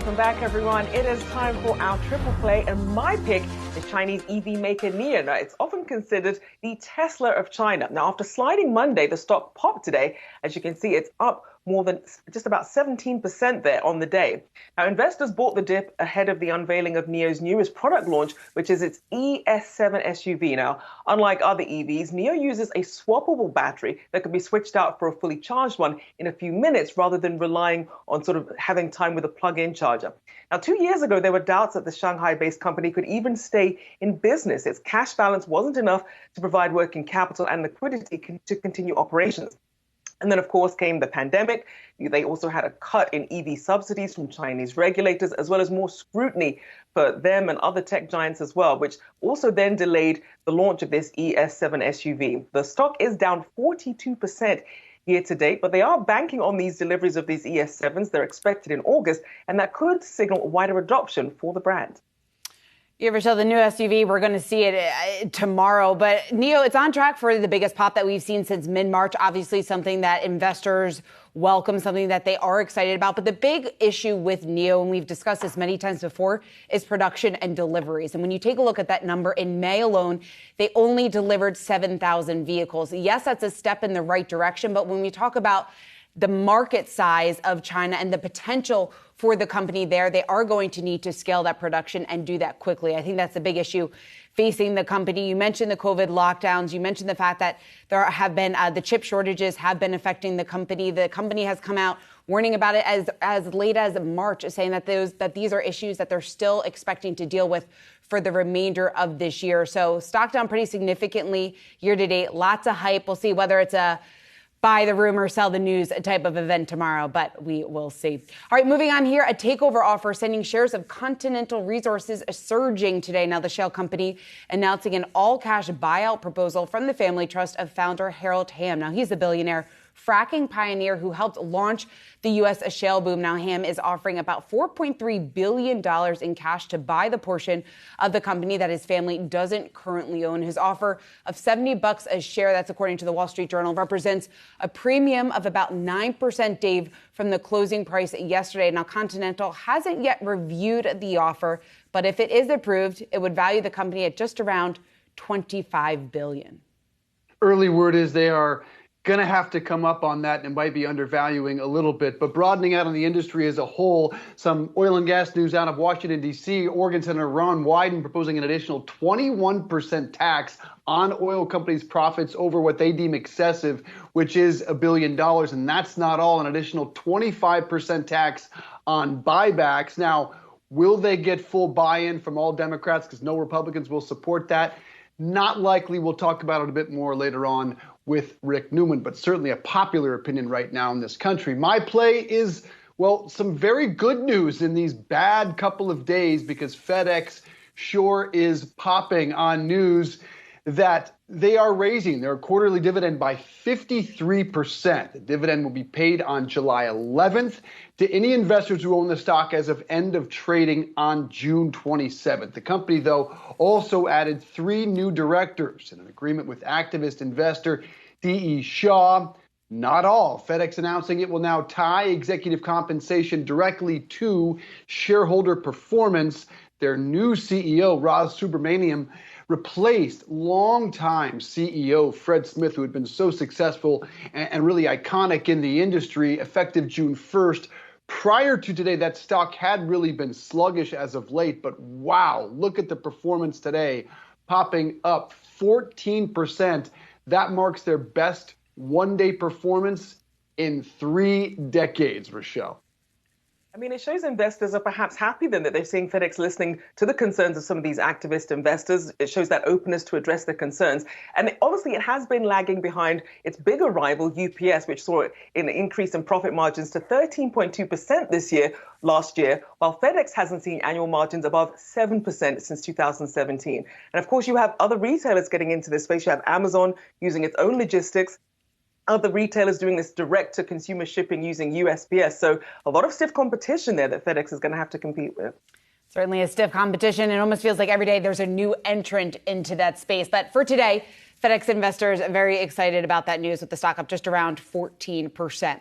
Welcome back, everyone. It is time for our triple play, and my pick is Chinese EV maker NIO. Now, it's often considered the Tesla of China. Now, after sliding Monday, the stock popped today. As you can see, it's up more than just about 17% there on the day. Now, investors bought the dip ahead of the unveiling of NIO's newest product launch, which is its ES7 SUV. Now, unlike other EVs, NIO uses a swappable battery that can be switched out for a fully charged one in a few minutes rather than relying on sort of having time with a plug-in charger. Now, 2 years ago, there were doubts that the Shanghai-based company could even stay in business. Its cash balance wasn't enough to provide working capital and liquidity to continue operations. And then, of course, came the pandemic. They also had a cut in EV subsidies from Chinese regulators, as well as more scrutiny for them and other tech giants as well, which also then delayed the launch of this ES7 SUV. The stock is down 42% year to date, but they are banking on these deliveries of these ES7s. They're expected in August, and that could signal wider adoption for the brand. Yeah, Rochelle, the new SUV, we're going to see it tomorrow. But NIO, it's on track for the biggest pop that we've seen since mid-March. Obviously, something that investors welcome, something that they are excited about. But the big issue with NIO, and we've discussed this many times before, is production and deliveries. And when you take a look at that number, in May alone, they only delivered 7,000 vehicles. Yes, that's a step in the right direction. But when we talk about the market size of China and the potential for the company there, they are going to need to scale that production and do that quickly. I think that's the big issue facing the company. You mentioned the COVID lockdowns. You mentioned the fact that there have been the chip shortages have been affecting the company. The company has come out warning about it as late as March, saying that these are issues that they're still expecting to deal with for the remainder of this year. So stock down pretty significantly year to date. Lots of hype. We'll see whether it's a buy the rumor, sell the news type of event tomorrow, but we will see. All right, moving on here, a takeover offer sending shares of Continental Resources surging today. Now, the shell company announcing an all-cash buyout proposal from the family trust of founder Harold Hamm. Now, he's a billionaire fracking pioneer who helped launch the U.S. shale boom. Now, Hamm is offering about $4.3 billion in cash to buy the portion of the company that his family doesn't currently own. His offer of $70 a share, that's according to the Wall Street Journal, represents a premium of about 9%, Dave, from the closing price yesterday. Now, Continental hasn't yet reviewed the offer, but if it is approved, it would value the company at just around $25 billion. Early word is they are going to have to come up on that and might be undervaluing a little bit. But broadening out on the industry as a whole, some oil and gas news out of Washington, D.C. Oregon Senator Ron Wyden proposing an additional 21% tax on oil companies' profits over what they deem excessive, which is $1 billion. And that's not all, an additional 25% tax on buybacks. Now, will they get full buy-in from all Democrats? Because no Republicans will support that. Not likely. We'll talk about it a bit more later on with Rick Newman, but certainly a popular opinion right now in this country. My play is, well, some very good news in these bad couple of days, because FedEx sure is popping on news that they are raising their quarterly dividend by 53%. The dividend will be paid on July 11th to any investors who own the stock as of end of trading on June 27th. The company, though, also added 3 new directors in an agreement with activist investor D.E. Shaw. Not all. FedEx announcing it will now tie executive compensation directly to shareholder performance. Their new CEO, Raz Subramaniam, replaced longtime CEO Fred Smith, who had been so successful and really iconic in the industry, effective June 1st. Prior to today, that stock had really been sluggish as of late, but wow, look at the performance today, popping up 14%. That marks their best one-day performance in 3 decades, Rochelle. I mean, it shows investors are perhaps happy then that they're seeing FedEx listening to the concerns of some of these activist investors. It shows that openness to address their concerns. And obviously, it has been lagging behind its bigger rival, UPS, which saw an increase in profit margins to 13.2% last year, while FedEx hasn't seen annual margins above 7% since 2017. And of course, you have other retailers getting into this space. You have Amazon using its own logistics, other retailers doing this direct-to-consumer shipping using USPS. So a lot of stiff competition there that FedEx is going to have to compete with. Certainly a stiff competition. It almost feels like every day there's a new entrant into that space. But for today, FedEx investors are very excited about that news, with the stock up just around 14%.